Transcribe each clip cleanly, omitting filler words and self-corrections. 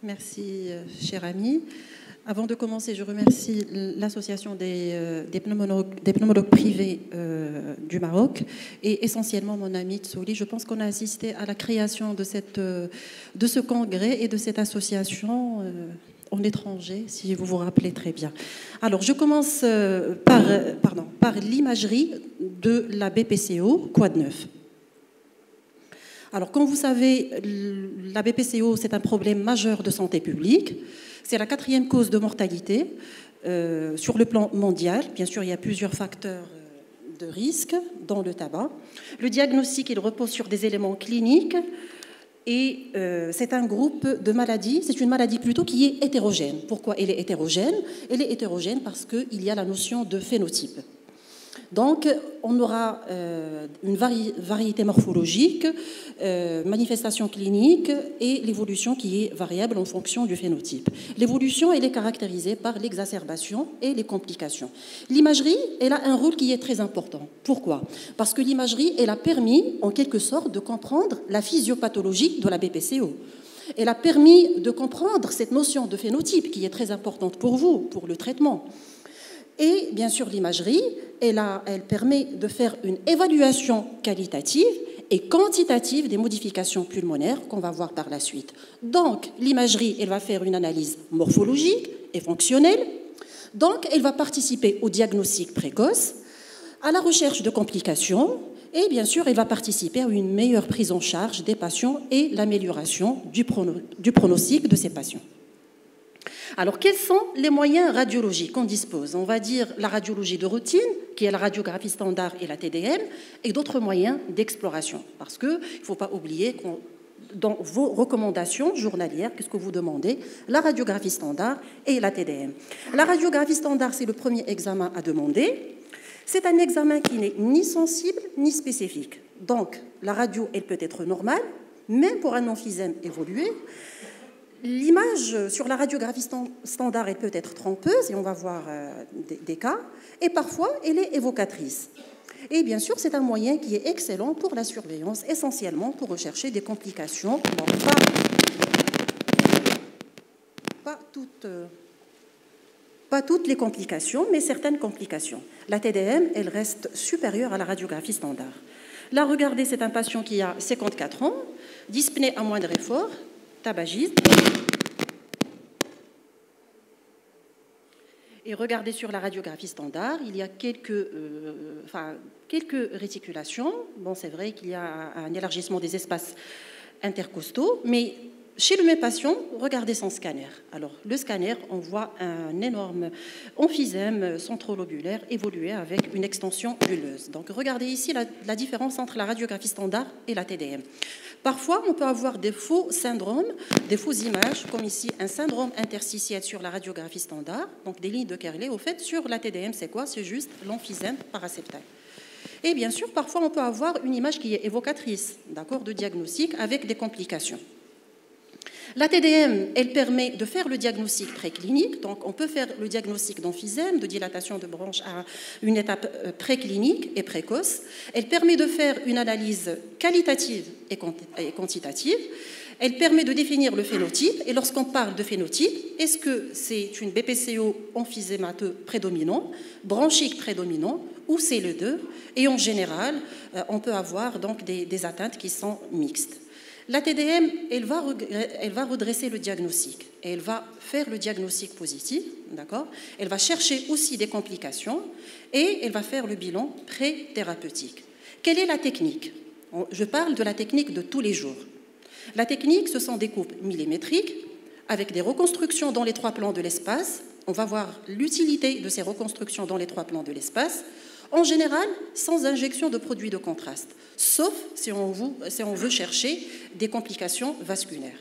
Merci, cher ami. Avant de commencer, je remercie l'association des pneumologues privés du Maroc et essentiellement mon ami Tsouli. Je pense qu'on a assisté à la création de ce congrès et de cette association en étranger, si vous vous rappelez très bien. Alors, je commence par l'imagerie de la BPCO Quad 9. Alors, comme vous savez, la BPCO, c'est un problème majeur de santé publique. C'est la 4e cause de mortalité sur le plan mondial. Bien sûr, il y a plusieurs facteurs de risque, dont le tabac. Le diagnostic, il repose sur des éléments cliniques et c'est un groupe de maladies. C'est une maladie plutôt qui est hétérogène. Pourquoi elle est hétérogène? Elle est hétérogène parce qu'il y a la notion de phénotype. Donc, on aura une variété morphologique, manifestation clinique et l'évolution qui est variable en fonction du phénotype. L'évolution, elle est caractérisée par l'exacerbation et les complications. L'imagerie, elle a un rôle qui est très important. Pourquoi? Parce que l'imagerie, elle a permis, en quelque sorte, de comprendre la physiopathologie de la BPCO. Elle a permis de comprendre cette notion de phénotype qui est très importante pour vous, pour le traitement. Et bien sûr, l'imagerie, elle permet de faire une évaluation qualitative et quantitative des modifications pulmonaires qu'on va voir par la suite. Donc, l'imagerie, elle va faire une analyse morphologique et fonctionnelle. Donc, elle va participer au diagnostic précoce, à la recherche de complications et bien sûr, elle va participer à une meilleure prise en charge des patients et l'amélioration du pronostic de ces patients. Alors, quels sont les moyens radiologiques qu'on dispose? On va dire la radiologie de routine, qui est la radiographie standard et la TDM, et d'autres moyens d'exploration. Parce qu'il ne faut pas oublier que dans vos recommandations journalières, qu'est-ce que vous demandez? La radiographie standard et la TDM. La radiographie standard, c'est le premier examen à demander. C'est un examen qui n'est ni sensible ni spécifique. Donc, la radio, elle peut être normale, même pour un emphysème évolué. L'image sur la radiographie standard, elle peut être trompeuse, et on va voir des cas, et parfois, elle est évocatrice. Et bien sûr, c'est un moyen qui est excellent pour la surveillance, essentiellement pour rechercher des complications. Bon, pas toutes les complications, mais certaines complications. La TDM, elle reste supérieure à la radiographie standard. Là, regardez, c'est un patient qui a 54 ans, dyspnée à moindre effort, tabagisme. Et regardez sur la radiographie standard, il y a quelques réticulations. Bon, c'est vrai qu'il y a un élargissement des espaces intercostaux, mais chez le même patient, regardez son scanner. Alors, le scanner, on voit un énorme emphysème centrolobulaire évoluer avec une extension bulleuse. Donc, regardez ici la différence entre la radiographie standard et la TDM. Parfois, on peut avoir des faux syndromes, des fausses images, comme ici, un syndrome interstitiel sur la radiographie standard, donc des lignes de Kerley. Au fait, sur la TDM, c'est quoi? C'est juste l'emphysème paraseptal. Et bien sûr, parfois, on peut avoir une image qui est évocatrice, d'accord, de diagnostic avec des complications. La TDM, elle permet de faire le diagnostic préclinique, donc on peut faire le diagnostic d'emphysème, de dilatation de bronche à une étape préclinique et précoce. Elle permet de faire une analyse qualitative et quantitative. Elle permet de définir le phénotype. Et lorsqu'on parle de phénotype, est-ce que c'est une BPCO emphysémateux prédominant, bronchique prédominant, ou c'est le 2? Et en général, on peut avoir donc des atteintes qui sont mixtes. La TDM, elle va redresser le diagnostic et elle va faire le diagnostic positif, d'accord? Elle va chercher aussi des complications et elle va faire le bilan pré-thérapeutique. Quelle est la technique? Je parle de la technique de tous les jours. La technique, ce sont des coupes millimétriques avec des reconstructions dans les 3 plans de l'espace. On va voir l'utilité de ces reconstructions dans les 3 plans de l'espace. En général, sans injection de produits de contraste, sauf si on veut chercher des complications vasculaires.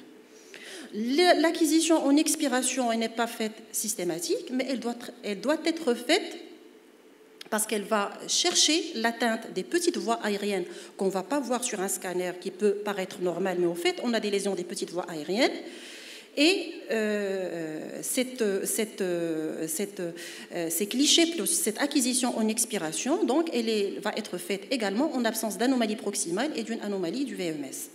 L'acquisition en expiration n'est pas faite systématique, mais elle doit être faite parce qu'elle va chercher l'atteinte des petites voies aériennes qu'on ne va pas voir sur un scanner qui peut paraître normal, mais au fait, on a des lésions des petites voies aériennes. Et ces clichés plus cette acquisition en expiration, donc, va être faite également en absence d'anomalie proximale et d'une anomalie du VMS.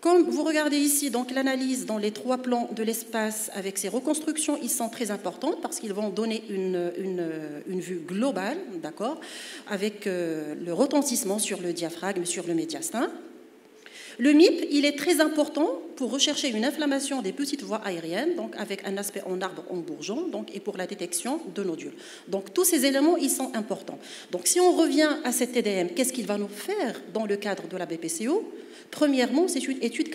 Comme vous regardez ici, donc l'analyse dans les 3 plans de l'espace avec ces reconstructions, ils sont très importants parce qu'ils vont donner une vue globale, d'accord, avec le retentissement sur le diaphragme, sur le médiastin. Le MIP, il est très important pour rechercher une inflammation des petites voies aériennes, donc avec un aspect en arbre en bourgeon, donc, et pour la détection de nodules. Donc tous ces éléments, ils sont importants. Donc si on revient à cette TDM, qu'est-ce qu'il va nous faire dans le cadre de la BPCO? Premièrement, c'est une étude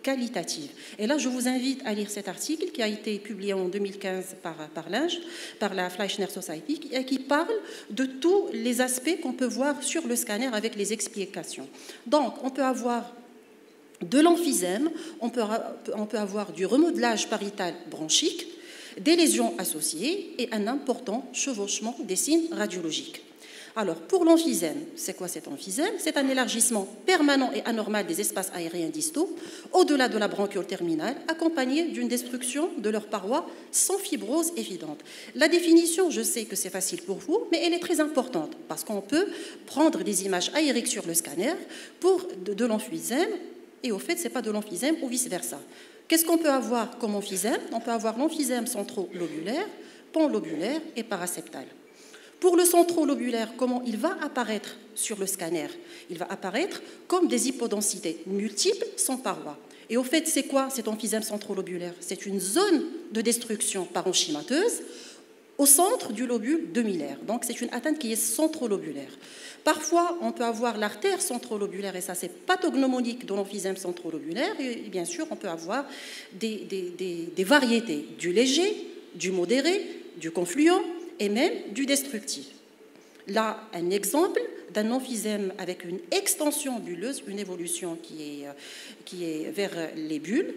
qualitative. Et là, je vous invite à lire cet article qui a été publié en 2015 par la Fleischner Society, qui parle de tous les aspects qu'on peut voir sur le scanner avec les explications. Donc, on peut avoir de l'emphysème, on peut avoir du remodelage pariétal bronchique, des lésions associées et un important chevauchement des signes radiologiques. Alors, pour l'emphysème, c'est quoi cet emphysème? C'est un élargissement permanent et anormal des espaces aériens distaux au-delà de la bronchiole terminale, accompagné d'une destruction de leurs parois sans fibrose évidente. La définition, je sais que c'est facile pour vous, mais elle est très importante parce qu'on peut prendre des images aériques sur le scanner pour de l'emphysème, et au fait, ce n'est pas de l'emphysème ou vice-versa. Qu'est-ce qu'on peut avoir comme emphysème? On peut avoir l'emphysème centrolobulaire, panlobulaire et paraseptal. Pour le centrolobulaire, comment il va apparaître sur le scanner? Il va apparaître comme des hypodensités multiples sans paroi. Et au fait, c'est quoi cet emphysème centrolobulaire? C'est une zone de destruction parenchymateuse au centre du lobule demi-laire. Donc c'est une atteinte qui est centrolobulaire. Parfois, on peut avoir l'artère centrolobulaire, et ça c'est pathognomonique de l'emphysème centrolobulaire, et bien sûr, on peut avoir des variétés, du léger, du modéré, du confluent, et même du destructif. Là, un exemple d'un emphysème avec une extension bulleuse, une évolution qui est vers les bulles.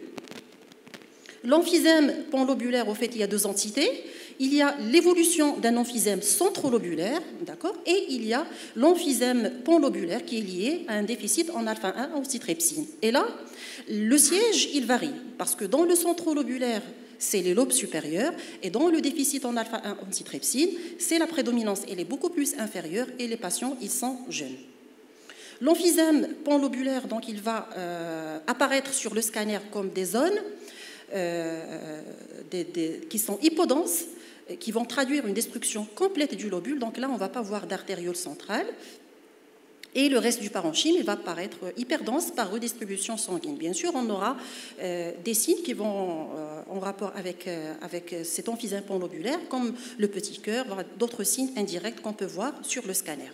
L'emphysème panlobulaire, au fait, il y a 2 entités. Il y a l'évolution d'un emphysème centrolobulaire, d'accord, et il y a l'emphysème panlobulaire qui est lié à un déficit en alpha-1 antitrypsine. Et là, le siège, il varie, parce que dans le centrolobulaire, c'est les lobes supérieurs, et dans le déficit en alpha-1 antitrypsine, c'est la prédominance, elle est beaucoup plus inférieure, et les patients, ils sont jeunes. L'emphysème panlobulaire, donc, il va apparaître sur le scanner comme des zones qui sont hypodenses, qui vont traduire une destruction complète du lobule. Donc là, on ne va pas voir d'artériole centrale. Et le reste du parenchyme, il va paraître hyperdense par redistribution sanguine. Bien sûr, on aura des signes qui vont en rapport avec cet emphysème panlobulaire, comme le petit cœur, d'autres signes indirects qu'on peut voir sur le scanner.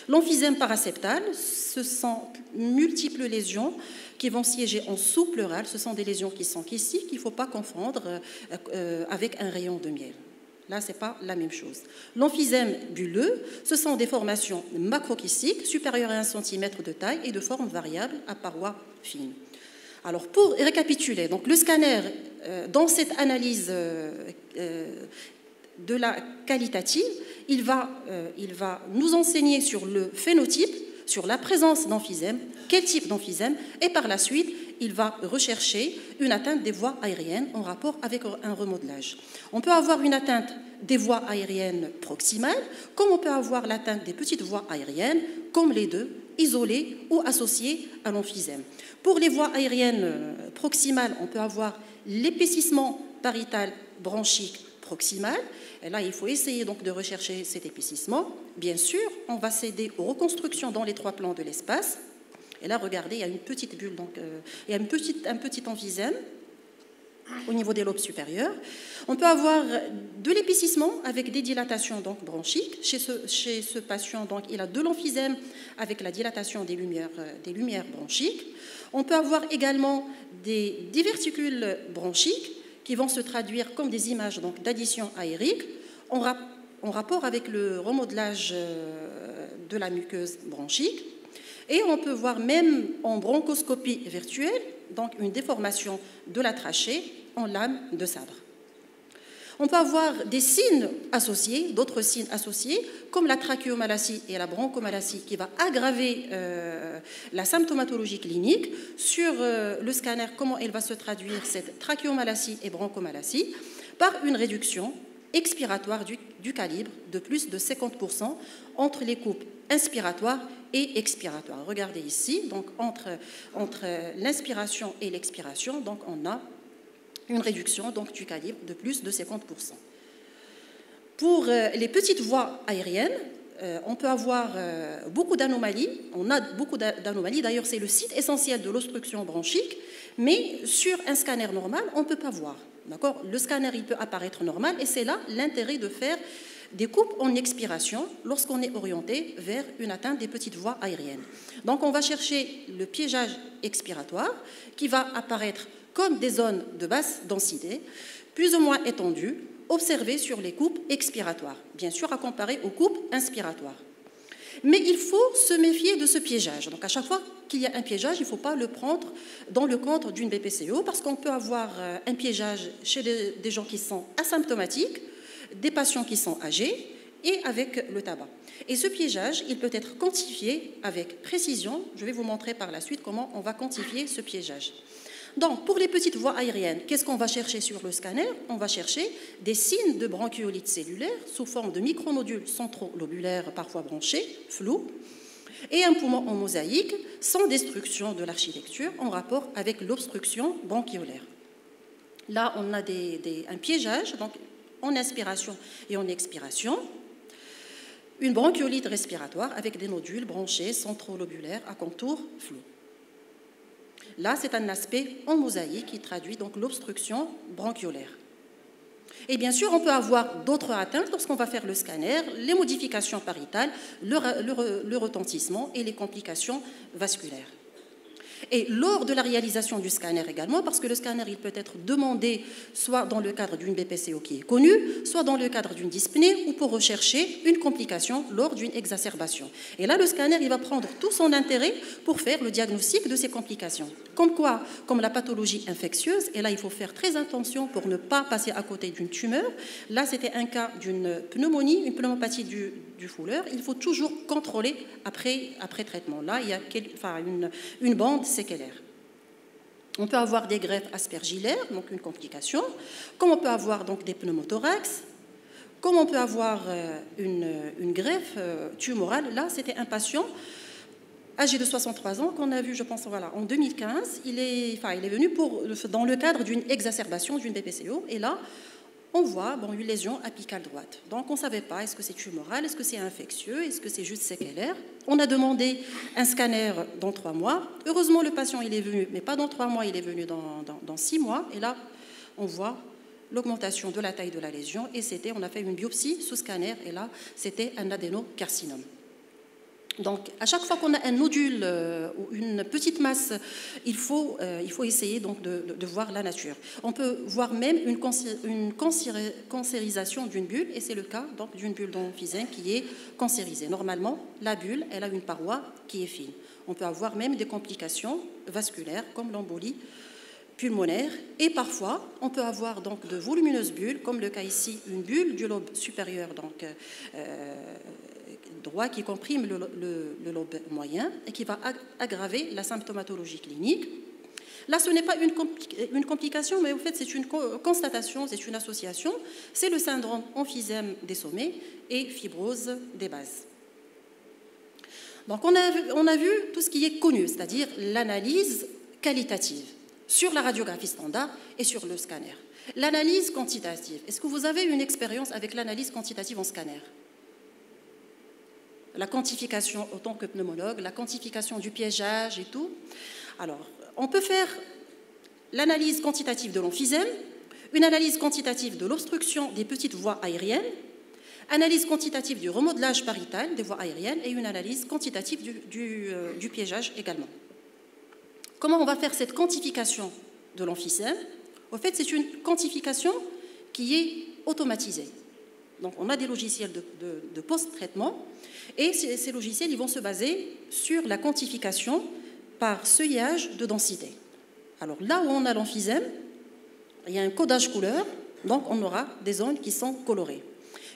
L'emphysème paraseptal, ce sont multiples lésions qui vont siéger en sous-pleural. Ce sont des lésions qui sont ici, qu'il ne faut pas confondre avec un rayon de miel. Là, ce n'est pas la même chose. L'emphysème bulleux, ce sont des formations macrokystiques supérieures à 1 cm de taille et de forme variable à parois fines. Alors, pour récapituler, donc le scanner, dans cette analyse de la qualitative, il va nous enseigner sur le phénotype, sur la présence d'emphysème, quel type d'emphysème, et par la suite, il va rechercher une atteinte des voies aériennes en rapport avec un remodelage. On peut avoir une atteinte des voies aériennes proximales, comme on peut avoir l'atteinte des petites voies aériennes, comme les deux, isolées ou associées à l'emphysème. Pour les voies aériennes proximales, on peut avoir l'épaississement pariétal bronchique proximal. Et là, il faut essayer donc de rechercher cet épaississement. Bien sûr, on va s'aider aux reconstructions dans les 3 plans de l'espace. Et là, regardez, il y a une petite bulle, donc il y a un petit emphysème au niveau des lobes supérieurs. On peut avoir de l'épaississement avec des dilatations donc, bronchiques. Chez ce patient, donc, il a de l'emphysème avec la dilatation des lumières bronchiques. On peut avoir également des diverticules bronchiques qui vont se traduire comme des images d'addition aérique en rapport avec le remodelage de la muqueuse bronchique. Et on peut voir même en bronchoscopie virtuelle donc une déformation de la trachée en lame de sabre. On peut avoir des signes associés, d'autres signes associés, comme la trachéomalacie et la bronchomalacie, qui va aggraver la symptomatologie clinique. Sur le scanner, comment elle va se traduire, cette trachéomalacie et bronchomalacie, par une réduction expiratoire du calibre de plus de 50% entre les coupes inspiratoires et expiratoire. Regardez ici, donc entre l'inspiration et l'expiration, donc on a une réduction donc, du calibre de plus de 50%. Pour les petites voies aériennes, on peut avoir beaucoup d'anomalies. On a beaucoup d'anomalies. D'ailleurs, c'est le site essentiel de l'obstruction bronchique. Mais sur un scanner normal, on ne peut pas voir. Le scanner, il peut apparaître normal. Et c'est là l'intérêt de faire des coupes en expiration lorsqu'on est orienté vers une atteinte des petites voies aériennes. Donc, on va chercher le piégeage expiratoire qui va apparaître comme des zones de basse densité, plus ou moins étendues, observées sur les coupes expiratoires, bien sûr à comparer aux coupes inspiratoires. Mais il faut se méfier de ce piégeage. Donc à chaque fois qu'il y a un piégeage, il ne faut pas le prendre dans le cadre d'une BPCO parce qu'on peut avoir un piégeage chez des gens qui sont asymptomatiques, des patients qui sont âgés et avec le tabac. Et ce piégeage, il peut être quantifié avec précision. Je vais vous montrer par la suite comment on va quantifier ce piégeage. Donc, pour les petites voies aériennes, qu'est-ce qu'on va chercher sur le scanner? On va chercher des signes de bronchiolite cellulaire sous forme de micronodules centrolobulaires, parfois branchés, flous, et un poumon en mosaïque sans destruction de l'architecture en rapport avec l'obstruction bronchiolaire. Là, on a un piégeage, donc en inspiration et en expiration, une bronchiolite respiratoire avec des nodules branchés centrolobulaires à contour flou. Là, c'est un aspect en mosaïque qui traduit donc l'obstruction bronchiolaire. Et bien sûr, on peut avoir d'autres atteintes lorsqu'on va faire le scanner, les modifications pariétales, le retentissement et les complications vasculaires. Et lors de la réalisation du scanner également, parce que le scanner il peut être demandé soit dans le cadre d'une BPCO qui est connue, soit dans le cadre d'une dyspnée ou pour rechercher une complication lors d'une exacerbation. Et là, le scanner il va prendre tout son intérêt pour faire le diagnostic de ces complications. Comme quoi? Comme la pathologie infectieuse, et là il faut faire très attention pour ne pas passer à côté d'une tumeur. Là, c'était un cas d'une pneumonie, une pneumopathie du fouleur. Il faut toujours contrôler après traitement. Là, il y a une bande séquelaire. On peut avoir des greffes aspergillaires, donc une complication, comme on peut avoir donc des pneumothorax, comme on peut avoir une greffe tumorale. Là, c'était un patient âgé de 63 ans qu'on a vu, je pense, voilà, en 2015. Il est venu dans le cadre d'une exacerbation d'une BPCO, et là, on voit une lésion apicale droite. Donc, on ne savait pas, est-ce que c'est tumoral, est-ce que c'est infectieux, est-ce que c'est juste séquelaire. On a demandé un scanner dans 3 mois. Heureusement, le patient, il est venu, mais pas dans 3 mois, il est venu dans 6 mois. Et là, on voit l'augmentation de la taille de la lésion. Et on a fait une biopsie sous scanner, et là, c'était un adénocarcinome. Donc, à chaque fois qu'on a un nodule ou une petite masse, il faut essayer donc de voir la nature. On peut voir même une cancérisation d'une bulle, et c'est le cas donc d'une bulle d'emphysème qui est cancérisée. Normalement, la bulle, elle a une paroi qui est fine. On peut avoir même des complications vasculaires comme l'embolie pulmonaire, et parfois, on peut avoir donc de volumineuses bulles, comme le cas ici, une bulle du lobe supérieur, donc droit qui comprime le lobe moyen et qui va aggraver la symptomatologie clinique. Là, ce n'est pas une complication, mais au fait, c'est une constatation, c'est une association. C'est le syndrome emphysème des sommets et fibrose des bases. Donc, on a vu tout ce qui est connu, c'est-à-dire l'analyse qualitative sur la radiographie standard et sur le scanner. L'analyse quantitative. Est-ce que vous avez une expérience avec l'analyse quantitative en scanner? La quantification, autant que pneumologue, la quantification du piégeage et tout. Alors, on peut faire l'analyse quantitative de l'emphysème, une analyse quantitative de l'obstruction des petites voies aériennes, analyse quantitative du remodelage pariétal des voies aériennes et une analyse quantitative du piégeage également. Comment on va faire cette quantification de l'emphysème? Au fait, c'est une quantification qui est automatisée. Donc, on a des logiciels de post-traitement, et ces logiciels ils vont se baser sur la quantification par seuillage de densité. Alors, là où on a l'emphysème, il y a un codage couleur, donc on aura des zones qui sont colorées.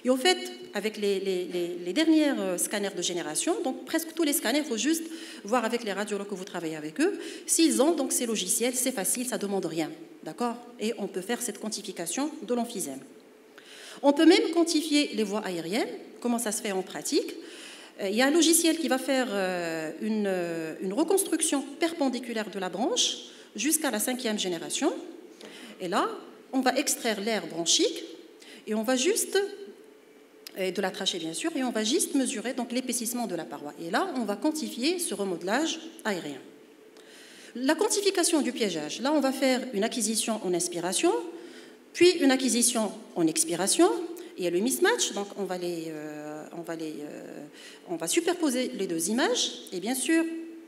Et au fait, avec les derniers scanners de génération, donc presque tous les scanners, il faut juste voir avec les radiologues que vous travaillez avec eux, s'ils ont donc ces logiciels, c'est facile, ça ne demande rien, d'accord? Et on peut faire cette quantification de l'emphysème. On peut même quantifier les voies aériennes. Comment ça se fait en pratique? Il y a un logiciel qui va faire une reconstruction perpendiculaire de la branche jusqu'à la 5e génération. Et là, on va extraire l'air branchique et on va juste, de la trachée bien sûr, et on va juste mesurer donc l'épaississement de la paroi. Et là, on va quantifier ce remodelage aérien. La quantification du piégeage, là, on va faire une acquisition en inspiration, puis une acquisition en expiration. Il y a le mismatch, donc on va superposer les deux images, et bien sûr,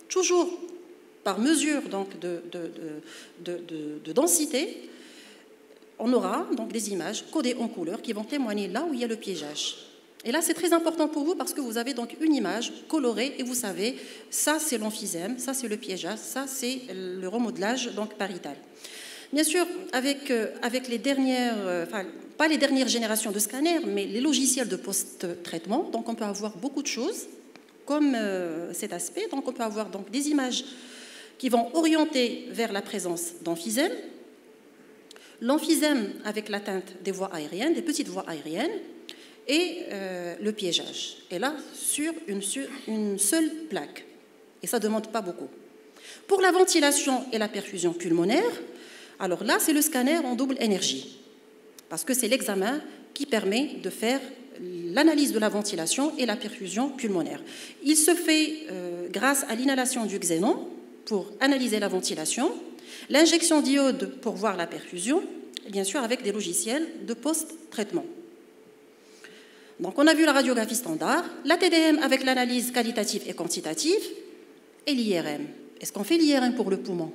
toujours par mesure donc, de densité, on aura donc des images codées en couleur qui vont témoigner là où il y a le piégeage. Et là, c'est très important pour vous parce que vous avez donc une image colorée et vous savez, ça c'est l'emphysème, ça c'est le piégeage, ça c'est le remodelage donc pariétal. Bien sûr, avec les dernières, pas les dernières générations de scanners, mais les logiciels de post-traitement, donc on peut avoir beaucoup de choses comme cet aspect. Donc on peut avoir donc des images qui vont orienter vers la présence d'emphysème, l'emphysème avec l'atteinte des voies aériennes, des petites voies aériennes, et le piégeage. Et là, sur une seule plaque. Et ça ne demande pas beaucoup. Pour la ventilation et la perfusion pulmonaire, alors là, c'est le scanner en double énergie. Parce que c'est l'examen qui permet de faire l'analyse de la ventilation et la perfusion pulmonaire. Il se fait grâce à l'inhalation du xénon pour analyser la ventilation, l'injection d'iode pour voir la perfusion, et bien sûr avec des logiciels de post-traitement. Donc on a vu la radiographie standard, la TDM avec l'analyse qualitative et quantitative, et l'IRM. Est-ce qu'on fait l'IRM pour le poumon?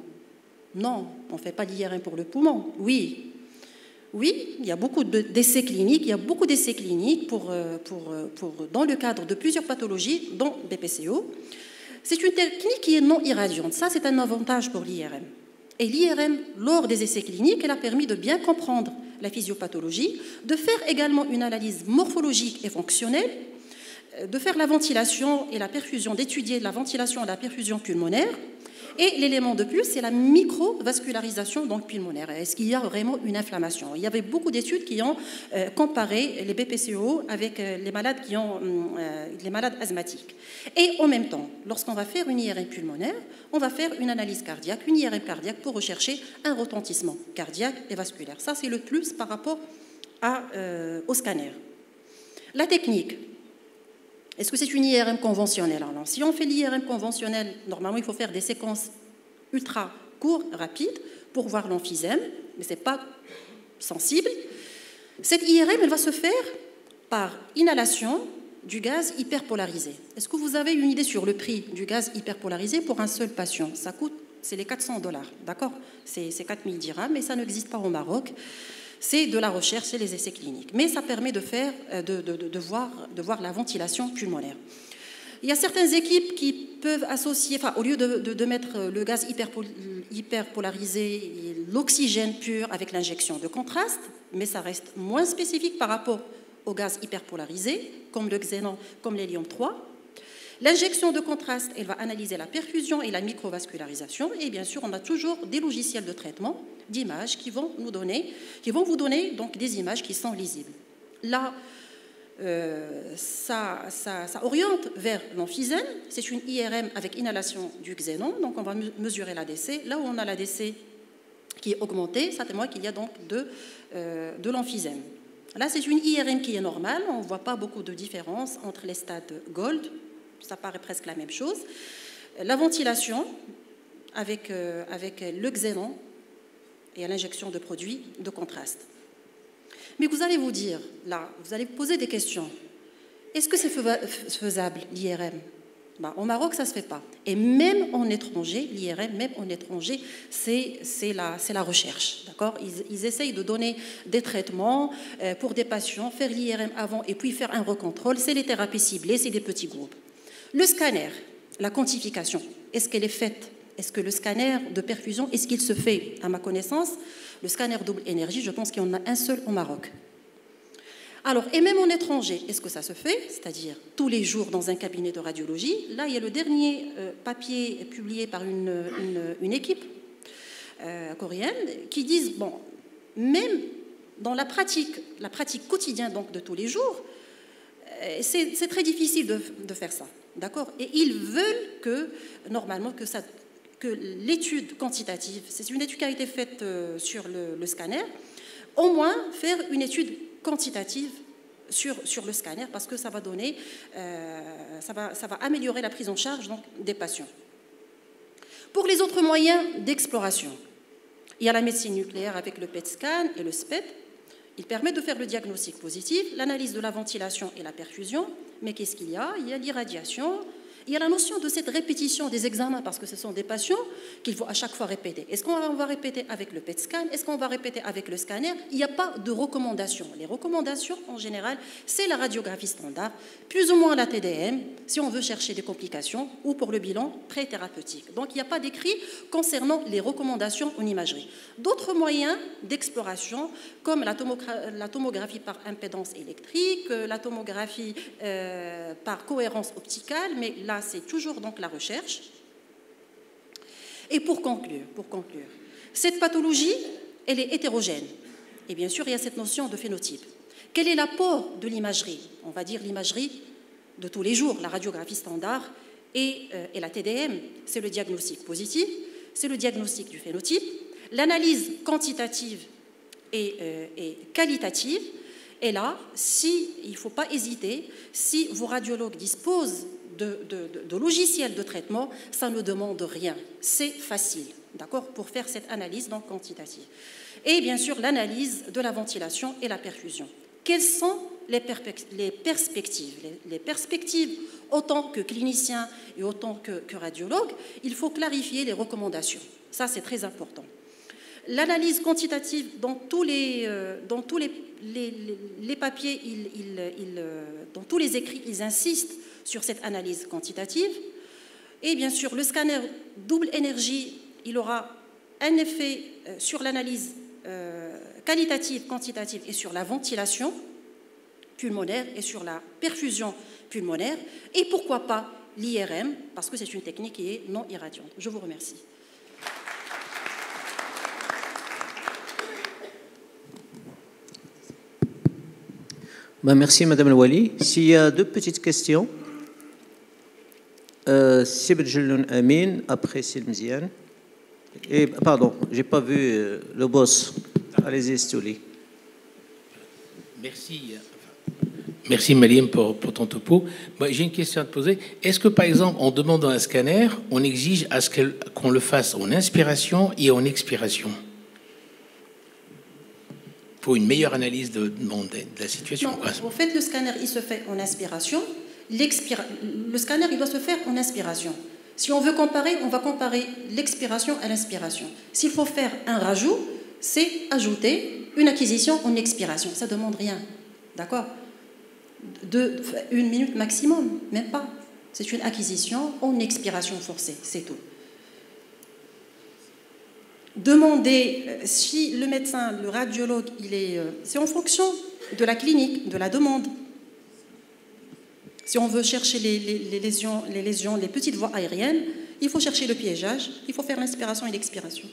Non, on ne fait pas l'IRM pour le poumon. Oui, il y a beaucoup d'essais cliniques, dans le cadre de plusieurs pathologies, dont BPCO. C'est une technique qui est non irradiante. Ça, c'est un avantage pour l'IRM. Et l'IRM, lors des essais cliniques, elle a permis de bien comprendre la physiopathologie, de faire également une analyse morphologique et fonctionnelle, de faire la ventilation et la perfusion, d'étudier la ventilation et la perfusion pulmonaire. Et l'élément de plus, c'est la microvascularisation donc pulmonaire. Est-ce qu'il y a vraiment une inflammation? Il y avait beaucoup d'études qui ont comparé les BPCO avec les malades asthmatiques. Et en même temps, lorsqu'on va faire une IRM pulmonaire, on va faire une analyse cardiaque, une IRM cardiaque pour rechercher un retentissement cardiaque et vasculaire. Ça, c'est le plus par rapport au scanner. La technique. Est-ce que c'est une IRM conventionnelle? Alors, si on fait l'IRM conventionnelle, normalement, il faut faire des séquences ultra courtes, rapides, pour voir l'emphysème, mais ce n'est pas sensible. Cette IRM, elle va se faire par inhalation du gaz hyperpolarisé. Est-ce que vous avez une idée sur le prix du gaz hyperpolarisé pour un seul patient? Ça coûte, c'est les $400, d'accord? C'est 4000 dirhams, mais ça n'existe pas au Maroc. C'est de la recherche, c'est les essais cliniques. Mais ça permet de voir la ventilation pulmonaire. Il y a certaines équipes qui peuvent associer, au lieu de mettre le gaz hyperpolarisé, l'oxygène pur avec l'injection de contraste, mais ça reste moins spécifique par rapport au gaz hyperpolarisé, comme le xénon, comme l'hélium-3. L'injection de contraste, elle va analyser la perfusion et la microvascularisation. Et bien sûr, on a toujours des logiciels de traitement d'images qui vont vous donner donc des images qui sont lisibles. Là, ça oriente vers l'emphysème. C'est une IRM avec inhalation du xénon. Donc, on va mesurer l'ADC. Là où on a l'ADC qui est augmenté, ça témoigne qu'il y a donc de l'emphysème. Là, c'est une IRM qui est normale. On ne voit pas beaucoup de différence entre les stades gold. Ça paraît presque la même chose. La ventilation avec le xénon et à l'injection de produits de contraste. Mais vous allez vous dire, là, vous allez poser des questions. Est-ce que c'est faisable, l'IRM? Au Maroc, ça ne se fait pas. Et même en étranger, l'IRM, même en étranger, c'est la recherche. D'accord? Ils essayent de donner des traitements pour des patients, faire l'IRM avant et puis faire un recontrôle. C'est les thérapies ciblées, c'est des petits groupes. Le scanner, la quantification, est-ce qu'elle est faite? Est-ce que le scanner de perfusion, est-ce qu'il se fait? À ma connaissance, le scanner double énergie, je pense qu'il y en a un seul au Maroc. Alors, et même en étranger, est-ce que ça se fait? C'est-à-dire tous les jours dans un cabinet de radiologie. Là, il y a le dernier papier publié par une équipe coréenne qui disent, bon, même dans la pratique quotidienne donc, de tous les jours, c'est très difficile de faire ça, d'accord? Et ils veulent que, normalement, que l'étude quantitative, c'est une étude qui a été faite sur le scanner, au moins faire une étude quantitative sur le scanner, parce que ça va donner, ça va améliorer la prise en charge donc, des patients. Pour les autres moyens d'exploration, il y a la médecine nucléaire avec le PET scan et le SPEP. Il permet de faire le diagnostic positif, l'analyse de la ventilation et la perfusion. Mais qu'est-ce qu'il y a? Il y a l'irradiation. Il y a la notion de cette répétition des examens, parce que ce sont des patients qu'il faut à chaque fois répéter. Est-ce qu'on va répéter avec le PET scan? Est-ce qu'on va répéter avec le scanner? Il n'y a pas de recommandations. Les recommandations, en général, c'est la radiographie standard, plus ou moins la TDM, si on veut chercher des complications, ou pour le bilan pré-thérapeutique. Donc, il n'y a pas d'écrit concernant les recommandations en imagerie. D'autres moyens d'exploration, comme la tomographie par impédance électrique, la tomographie par cohérence opticale, mais là, c'est toujours donc la recherche. Et pour conclure, cette pathologie, elle est hétérogène. Et bien sûr, il y a cette notion de phénotype. Quel est l'apport de l'imagerie? On va dire l'imagerie de tous les jours, la radiographie standard et la TDM, c'est le diagnostic positif, c'est le diagnostic du phénotype, l'analyse quantitative et qualitative. Et là, il ne faut pas hésiter, si vos radiologues disposent de logiciels de traitement, ça ne demande rien. C'est facile, d'accord, pour faire cette analyse donc, quantitative. Et bien sûr, l'analyse de la ventilation et la perfusion. Quelles sont les perspectives? Les perspectives, autant que clinicien et autant que radiologue, il faut clarifier les recommandations. Ça, c'est très important. L'analyse quantitative, dans tous les papiers, dans tous les écrits, ils insistent sur cette analyse quantitative. Et bien sûr, le scanner double énergie, il aura un effet sur l'analyse qualitative, quantitative et sur la ventilation pulmonaire et sur la perfusion pulmonaire. Et pourquoi pas l'IRM, parce que c'est une technique qui est non irradiante. Je vous remercie. Merci Madame Louali. S'il y a deux petites questions. Sibel Jelloun Amin, après Silmziane. Et pardon, j'ai pas vu le boss. Allez-y, Stouli. Merci Maliem pour ton topo. J'ai une question à te poser. Est-ce que par exemple, en demandant un scanner, on exige à ce qu'on le fasse en inspiration et en expiration pour une meilleure analyse de la situation? Non, en fait, le scanner, il se fait en inspiration. Le scanner, il doit se faire en inspiration. Si on veut comparer, on va comparer l'expiration à l'inspiration. S'il faut faire un rajout, c'est ajouter une acquisition en expiration. Ça ne demande rien. D'accord? Une minute maximum, même pas. C'est une acquisition en expiration forcée, c'est tout. Demander si le médecin, le radiologue, c'est en fonction de la clinique, de la demande. Si on veut chercher les lésions, les petites voies aériennes, il faut chercher le piégeage, il faut faire l'inspiration et l'expiration.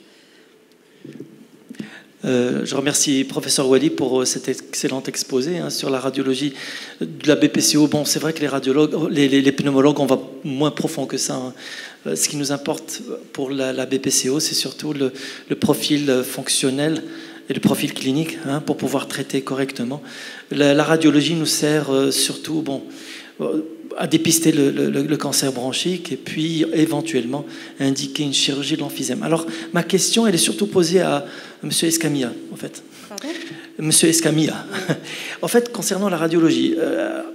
Je remercie professeur Wali pour cet excellent exposé sur la radiologie de la BPCO. Bon, c'est vrai que les radiologues, les pneumologues, on va moins profond que ça. Ce qui nous importe pour la BPCO, c'est surtout le profil fonctionnel et le profil clinique pour pouvoir traiter correctement. La radiologie nous sert surtout à dépister le cancer bronchique et puis éventuellement à indiquer une chirurgie de l'emphysème. Alors, ma question, elle est surtout posée à M. Escamilla, en fait. Pardon ? M. Escamilla. En fait, concernant la radiologie,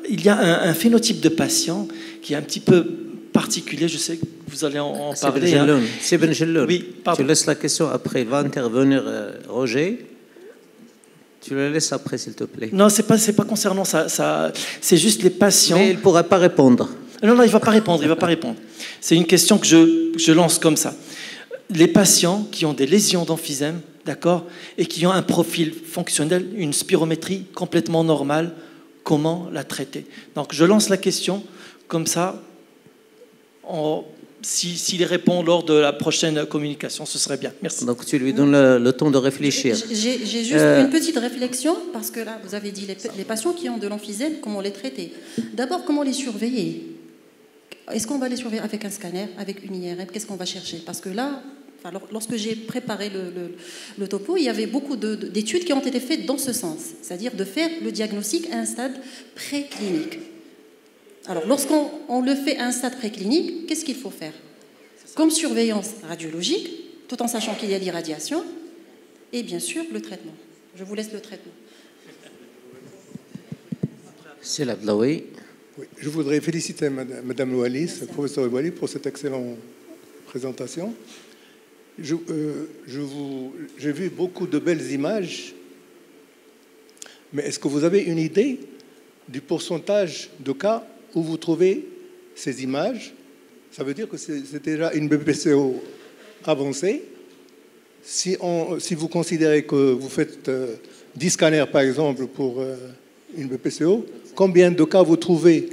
il y a un phénotype de patient qui est un petit peu particulier. Je sais que vous allez en parler. C'est Ben Jelloun. Oui, pardon. Tu laisses la question après. Il va intervenir Roger. Tu le laisses après, s'il te plaît. Non, c'est pas concernant ça. C'est juste les patients. Mais il ne pourra pas répondre. Non, il ne va pas répondre. Il va pas répondre. C'est une question que je lance comme ça. Les patients qui ont des lésions d'emphysème, d'accord, et qui ont un profil fonctionnel, une spirométrie complètement normale, comment la traiter? Donc, je lance la question comme ça. s'il y répond lors de la prochaine communication, ce serait bien. Merci. Donc tu lui donnes le temps de réfléchir. J'ai juste une petite réflexion, parce que là, vous avez dit les patients qui ont de l'emphysème, comment les traiter. D'abord, comment les surveiller? Est-ce qu'on va les surveiller avec un scanner, avec une IRM? Qu'est-ce qu'on va chercher? Parce que là, lorsque j'ai préparé le topo, il y avait beaucoup d'études qui ont été faites dans ce sens, c'est-à-dire de faire le diagnostic à un stade préclinique. Alors, lorsqu'on le fait à un stade préclinique, qu'est-ce qu'il faut faire? Comme surveillance radiologique, tout en sachant qu'il y a l'irradiation, et bien sûr le traitement. Je vous laisse le traitement. C'est l'Ablaoui. Oui, je voudrais féliciter Madame Loualis, professeur Loualis, pour cette excellente présentation. J'ai vu beaucoup de belles images, mais est-ce que vous avez une idée du pourcentage de cas où vous trouvez ces images? Ça veut dire que c'est déjà une BPCO avancée. Si vous considérez que vous faites 10 scanners, par exemple, pour une BPCO, combien de cas vous trouvez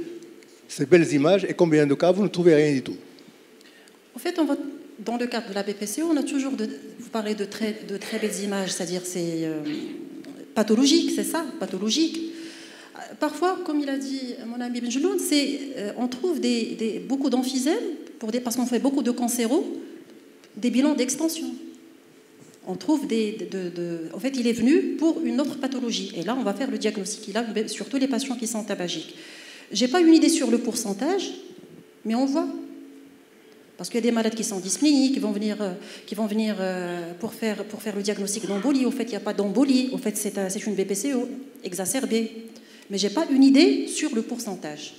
ces belles images et combien de cas vous ne trouvez rien du tout? En fait, dans le cadre de la BPCO, on a toujours, vous parlez de très belles images, c'est-à-dire c'est pathologique, c'est ça, pathologique. Parfois, comme il a dit mon ami Benjeloun, on trouve beaucoup d'emphysème, parce qu'on fait beaucoup de cancéros, des bilans d'extension. On trouve en fait, il est venu pour une autre pathologie. Et là, on va faire le diagnostic. Il a surtout les patients qui sont tabagiques. Je n'ai pas une idée sur le pourcentage, mais on voit. Parce qu'il y a des malades qui sont dyspnéiques, qui vont venir pour faire le diagnostic d'embolie. Au fait, il n'y a pas d'embolie. Au fait, c'est une BPCO exacerbée. Mais je n'ai pas une idée sur le pourcentage.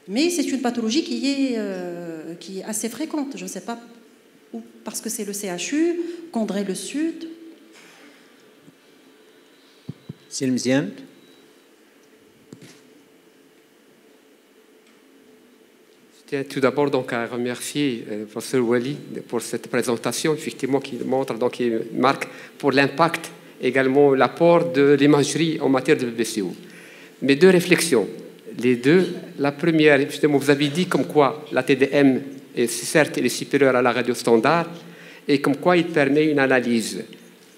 Mais c'est une pathologie qui est assez fréquente. Je ne sais pas où, parce que c'est le CHU, Condré-le-Sud. C'est le Mziane. Je tiens tout d'abord donc à remercier le professeur Wali pour cette présentation, effectivement, qui montre, donc qui marque pour l'impact, également l'apport de l'imagerie en matière de BPCO. Mes deux réflexions, la première, justement, vous avez dit comme quoi la TDM, certes, elle est supérieure à la radio standard, et comme quoi il permet une analyse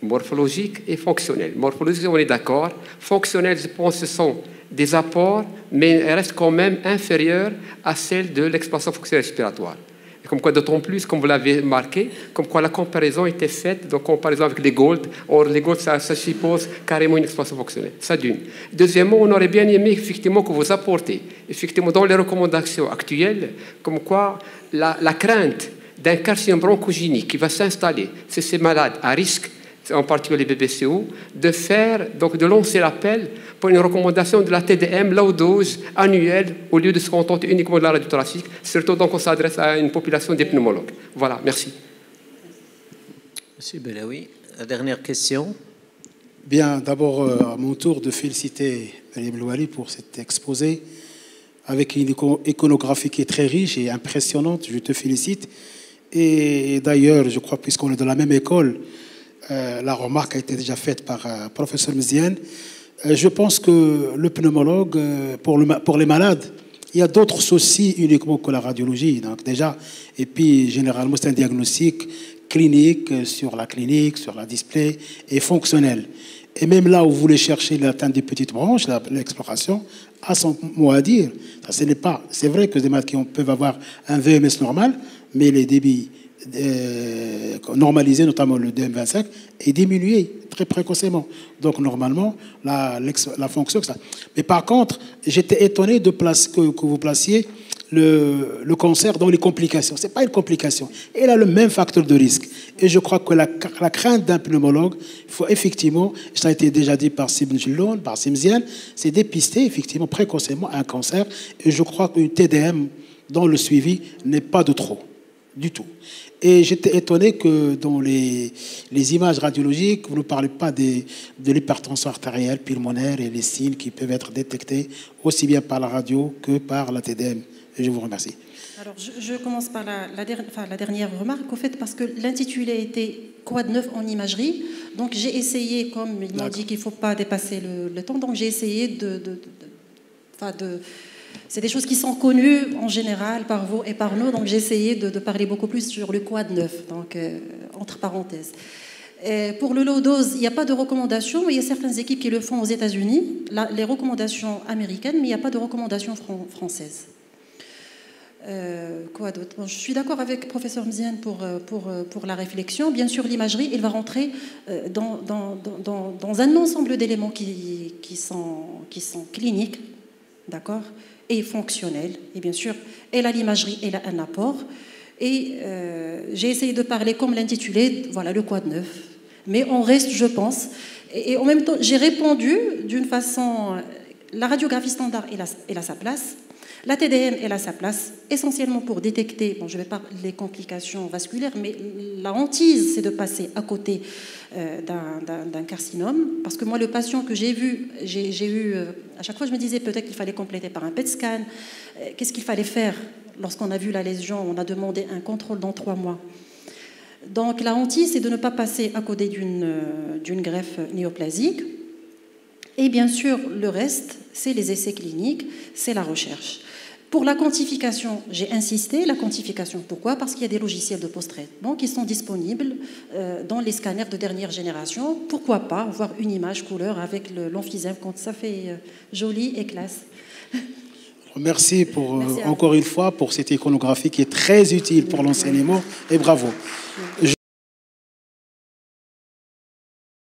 morphologique et fonctionnelle. Morphologique, on est d'accord. Fonctionnelle, je pense, ce sont des apports, mais elles restent quand même inférieures à celles de l'expansion fonctionnelle respiratoire. Et comme quoi, d'autant plus, comme vous l'avez marqué, comme quoi la comparaison était faite, donc comparaison avec les Gold. Or, les Gold, ça suppose carrément une expansion fonctionnelle. Ça d'une. Deuxièmement, on aurait bien aimé, effectivement, que vous apportez, effectivement, dans les recommandations actuelles, comme quoi la crainte d'un carcinome bronchogénique qui va s'installer chez ces malades à risque, en particulier les BPCO, de lancer l'appel pour une recommandation de la TDM, low dose annuelle, au lieu de se contenter uniquement de la radio thoracique, surtout donc on s'adresse à une population de pneumologues. Voilà, merci. Monsieur Belaoui, la dernière question. Bien, d'abord, à mon tour de féliciter Mme Louali pour cet exposé, avec une iconographie qui est très riche et impressionnante. Je te félicite. Et d'ailleurs, je crois, puisqu'on est de la même école, la remarque a été déjà faite par professeur Mziane. Je pense que le pneumologue, pour les malades, il y a d'autres soucis uniquement que la radiologie. Donc déjà, et puis généralement, c'est un diagnostic clinique, sur la display et fonctionnel. Et même là où vous voulez chercher l'atteinte des petites branches, l'exploration a son mot à dire. C'est vrai que des malades qui peuvent avoir un VMS normal, mais les débits normalisé, notamment le DM25, est diminué très précocement. Donc, normalement, la fonction... Mais par contre, j'étais étonné que vous placiez le cancer dans les complications. Ce n'est pas une complication. Elle a le même facteur de risque. Et je crois que la crainte d'un pneumologue, il faut effectivement, ça a été déjà dit par Simon, par Simzian, c'est dépister effectivement précocement un cancer. Et je crois qu'une TDM dans le suivi n'est pas de trop, du tout. Et j'étais étonné que dans les images radiologiques, vous ne parlez pas de l'hypertension artérielle, pulmonaire et les signes qui peuvent être détectés aussi bien par la radio que par la TDM. Et je vous remercie. Alors, je commence par la dernière remarque, au fait, parce que l'intitulé était « Quoi de neuf en imagerie ?» Donc, j'ai essayé, comme ils m'ont dit qu'il ne faut pas dépasser le temps, donc j'ai essayé C'est des choses qui sont connues en général par vous et par nous, donc j'ai essayé de parler beaucoup plus sur le quad 9, donc entre parenthèses. Et pour le low dose, il n'y a pas de recommandations, mais il y a certaines équipes qui le font aux États-Unis, les recommandations américaines, mais il n'y a pas de recommandations françaises. Quoi d'autre? Bon, je suis d'accord avec le professeur Mziane pour la réflexion. Bien sûr, l'imagerie, il va rentrer dans un ensemble d'éléments qui sont cliniques, d'accord, et fonctionnels. Et bien sûr, elle a l'imagerie, elle a un apport. Et j'ai essayé de parler comme l'intitulé, voilà, le quad 9. Mais on reste, je pense, et en même temps, j'ai répondu d'une façon... La radiographie standard, elle a sa place. La TDM, elle a sa place, essentiellement pour détecter, bon, je ne vais pas les complications vasculaires, mais la hantise, c'est de passer à côté d'un carcinome. Parce que moi, le patient que j'ai vu, j'ai eu... à chaque fois, je me disais peut-être qu'il fallait compléter par un PET scan. Qu'est-ce qu'il fallait faire lorsqu'on a vu la lésion? On a demandé un contrôle dans 3 mois. Donc, la hantise, c'est de ne pas passer à côté d'une greffe néoplasique. Et bien sûr, le reste, c'est les essais cliniques, c'est la recherche. Pour la quantification, j'ai insisté. La quantification, pourquoi? Parce qu'il y a des logiciels de post-traitement qui sont disponibles dans les scanners de dernière génération. Pourquoi pas voir une image couleur avec l'emphysème quand ça fait joli et classe. Merci encore une fois pour cette iconographie qui est très utile pour l'enseignement et bravo.